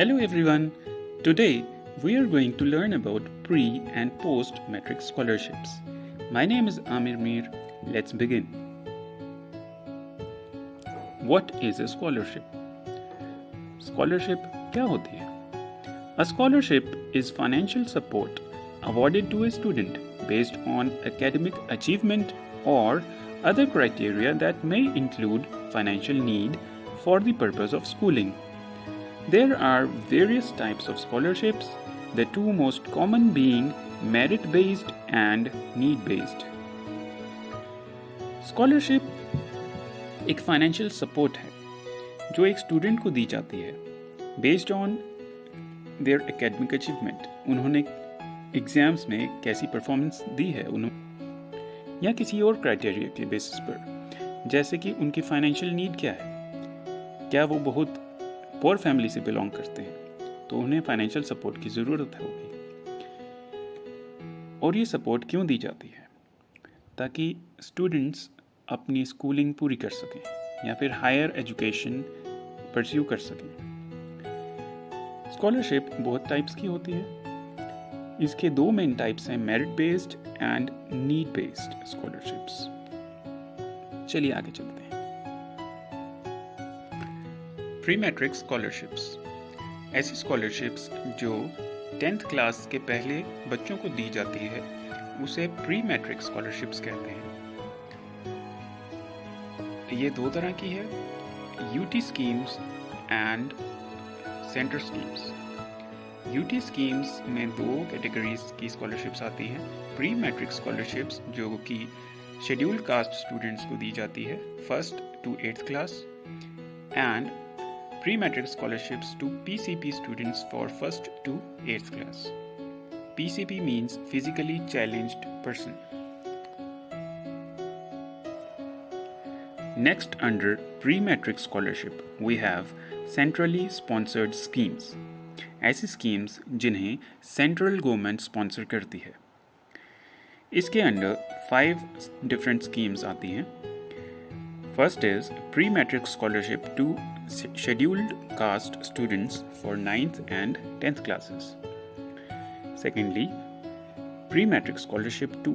Hello everyone. Today we are going to learn about pre and post matric scholarships. My name is Amir Mir. Let's begin. What is a scholarship? Scholarship क्या होती है? A scholarship is financial support awarded to a student based on academic achievement or other criteria that may include financial need for the purpose of schooling. There are various types of scholarships, the two most common being merit-based and need-based. Scholarship एक financial support है जो एक student को दी जाती है based on their academic achievement. उन्होंने exams में कैसी परफॉर्मेंस दी है उन्होंने या किसी और क्राइटेरिया के बेसिस पर, जैसे कि उनकी फाइनेंशियल नीड क्या है. क्या वो बहुत पुअर फैमिली से बिलोंग करते हैं तो उन्हें फाइनेंशियल सपोर्ट की ज़रूरत होगी. और ये सपोर्ट क्यों दी जाती है? ताकि स्टूडेंट्स अपनी स्कूलिंग पूरी कर सकें या फिर हायर एजुकेशन परस्यू कर सकें. स्कॉलरशिप बहुत टाइप्स की होती है. इसके दो मेन टाइप्स हैं, merit based and need based scholarships. चलिए आगे चलते हैं. प्री मैट्रिक स्कॉलरशिप्स ऐसी स्कॉलरशिप्स जो 10th क्लास के पहले बच्चों को दी जाती है उसे प्री मैट्रिक स्कॉलरशिप्स कहते हैं. ये दो तरह की है, UT schemes and centre schemes. UT schemes में दो कैटेगरीज की स्कॉलरशिप्स आती हैं. प्री मैट्रिक स्कॉलरशिप्स जो कि शेड्यूल्ड कास्ट स्टूडेंट्स को दी जाती है 1st to 8th class, and pre-matric scholarships to PCP students for 1st to 8th class. PCP means physically challenged person. Next, under pre-matric scholarship, we have centrally sponsored schemes. ऐसी schemes जिन्हें central government sponsor करती है. इसके under 5 different schemes आती हैं. First is pre-matric scholarship to scheduled caste students for 9th and 10th classes. Secondly, pre-matric scholarship to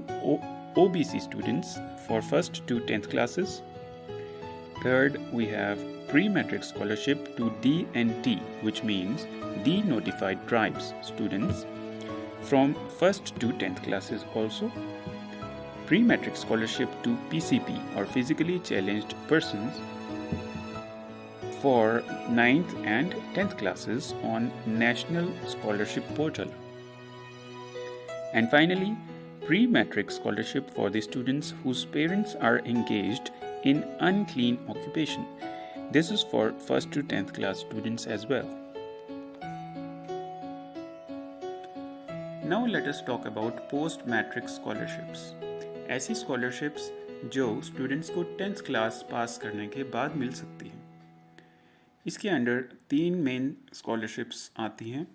OBC students for 1st to 10th classes. Third, we have pre-matric scholarship to D&T, which means denotified tribes students from 1st to 10th classes also. Pre-matric scholarship to PCP or physically challenged persons for 9th and 10th classes on National Scholarship Portal. And finally, pre-matric scholarship for the students whose parents are engaged in unclean occupation. This is for 1st to 10th class students as well. Now let us talk about post-matric scholarships. ऐसी scholarships जो students को 10th class pass करने के बाद मिल सकती हैं. इसके under 3 main scholarships आती हैं.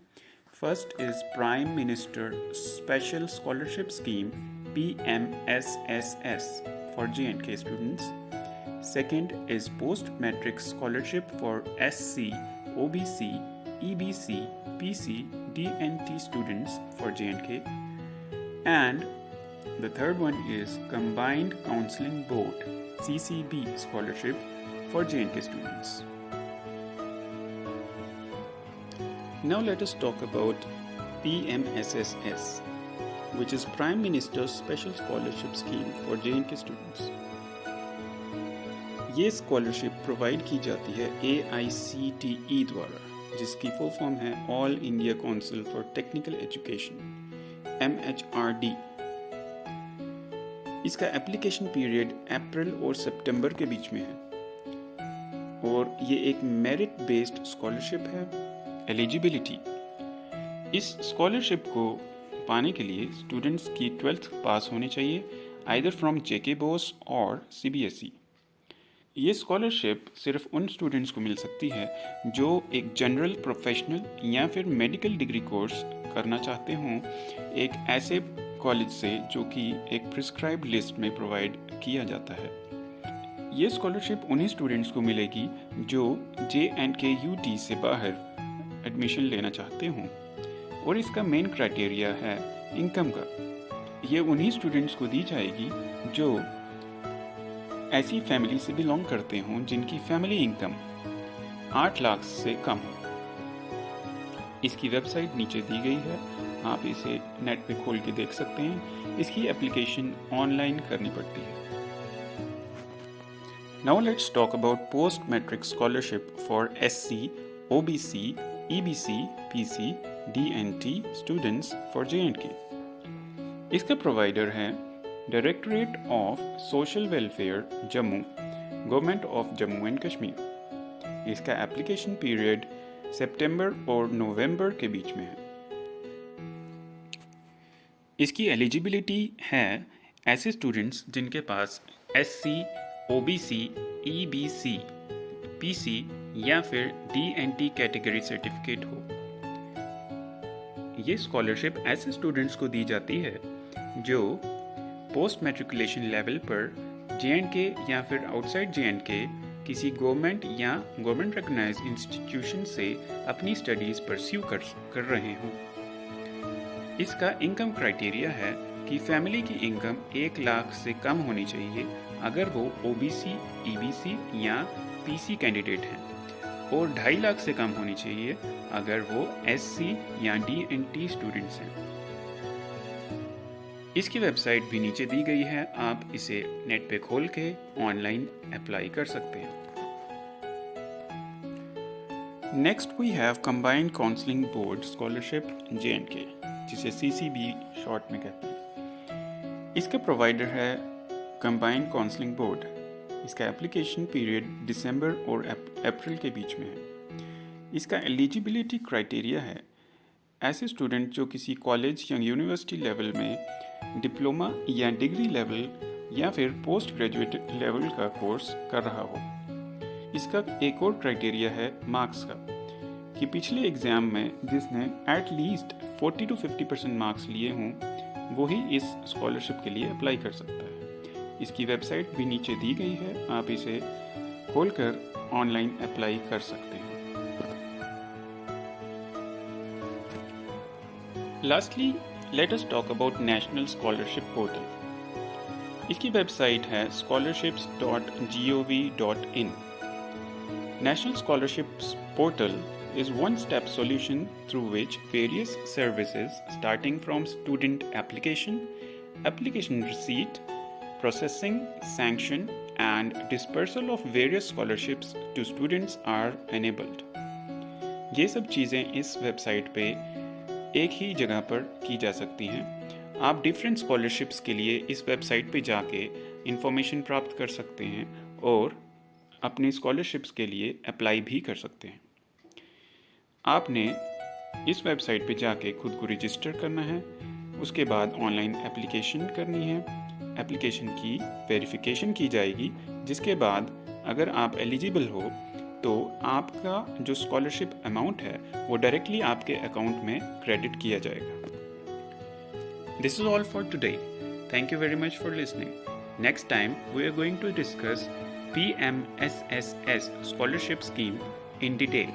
First is prime minister special scholarship scheme PMSSS for J&K students. Second is post matric scholarship for SC, OBC, EBC, PC, D&T students for J&K. And the third one is Combined Counseling Board CCB scholarship for J&K students. Now let us talk about PMSSS, which is Prime Minister's Special Scholarship Scheme for J&K students. ये scholarship provide की जाती है AICTE द्वारा, जिसकी full form है all India council for technical education, MHRD. इसका application period अप्रैल और सितंबर के बीच में है और ये एक मेरिट बेस्ड स्कॉलरशिप है. एलिजिबिलिटी: इस स्कॉलरशिप को पाने के लिए स्टूडेंट्स की 12th पास होनी चाहिए, आइदर फ्रॉम JK बोस और CBSE. ये स्कॉलरशिप सिर्फ उन स्टूडेंट्स को मिल सकती है जो एक जनरल, प्रोफेशनल या फिर मेडिकल डिग्री कोर्स करना चाहते हों एक ऐसे कॉलेज से जो कि एक प्रिस्क्राइब्ड लिस्ट में प्रोवाइड किया जाता है. ये स्कॉलरशिप उन्हीं स्टूडेंट्स को मिलेगी जो J&K UT से बाहर एडमिशन लेना चाहते हों और इसका मेन क्राइटेरिया है इनकम का, ये उन्हीं स्टूडेंट्स को दी जाएगी जो ऐसी फैमिली से बिलोंग करते हों जिनकी फैमिली इनकम 8 लाख से कम हो। इसकी वेबसाइट नीचे दी गई है, आप इसे नेट पे खोल के देख सकते हैं। इसकी एप्लीकेशन ऑनलाइन करनी पड़ती है। Now let's talk about post-matric scholarship for SC, OBC, EBC, PC, DNT students for J&K. इसका प्रोवाइडर है directorate of social welfare Jammu, government of Jammu and Kashmir. इसका एप्लीकेशन पीरियड सितंबर और नवंबर के बीच में है। इसकी एलिजिबिलिटी है ऐसे स्टूडेंट्स जिनके पास SC, OBC, EBC, PC या फिर DNT कैटेगरी सर्टिफिकेट हो। ये स्कॉलरशिप ऐसे स्टूडेंट्स को दी जाती है जो पोस्ट मैट्रिकुलेशन लेवल पर J&K या फिर आउटसाइड J&K किसी गवर्नमेंट या गवर्नमेंट रिकॉग्नाइज्ड इंस्टीट्यूशन से अपनी स्टडीज़ परस्यू कर रहे हों। इसका इनकम क्राइटेरिया है कि फैमिली की इनकम 1 लाख से कम होनी चाहिए अगर वो OBC, EBC या PC कैंडिडेट हैं और 2.5 लाख से कम होनी चाहिए अगर वो SC या DNT स्टूडेंट्स हैं। इसकी वेबसाइट भी नीचे दी गई है, आप इसे नेट पे खोल के ऑनलाइन अप्लाई कर सकते हैं। Next we have combined counselling board scholarship J&K, जिसे CCB शॉर्ट में कहते हैं। इसका प्रोवाइडर है कंबाइंड काउंसलिंग बोर्ड। इसका एप्लीकेशन पीरियड दिसंबर और अप्रैल के बीच में है। इसका एलिजिबिलिटी क्राइटेरिया है ऐसे स्टूडेंट जो किसी कॉलेज या यूनिवर्सिटी लेवल में डिप्लोमा या डिग्री लेवल या फिर पोस्ट ग्रेजुएट लेवल का कोर्स कर रहा हो। इसका एक और क्राइटेरिया है मार्क्स का, कि पिछले एग्ज़ाम में जिसने एट लीस्ट 40 to 50% मार्क्स लिए हों वो ही इस स्कॉलरशिप के लिए अप्लाई कर सकता है। इसकी वेबसाइट भी नीचे दी गई है, आप इसे खोलकर ऑनलाइन अप्लाई कर सकते हैं। Lastly let us talk about national scholarship portal. इसकी वेबसाइट है scholarships.gov.in। National scholarships portal is one-step solution through which various services starting from student application, application receipt, processing, sanction and dispersal of various scholarships to students are enabled. ये सब चीज़ें इस website पे एक ही जगह पर की जा सकती हैं। आप डिफरेंट स्कॉलरशिप्स के लिए इस वेबसाइट पे जाके इंफॉर्मेशन प्राप्त कर सकते हैं और अपनी स्कॉलरशिप्स के लिए अप्लाई भी कर सकते हैं। आपने इस वेबसाइट पे जाके खुद को रजिस्टर करना है, उसके बाद ऑनलाइन एप्लीकेशन करनी है। एप्लीकेशन की वेरिफिकेशन की जाएगी, जिसके बाद अगर आप एलिजिबल हो तो आपका जो स्कॉलरशिप अमाउंट है वो डायरेक्टली आपके अकाउंट में क्रेडिट किया जाएगा। This is all for today. Thank you very much for listening. Next time we are going to discuss PMSSS scholarship scheme in detail.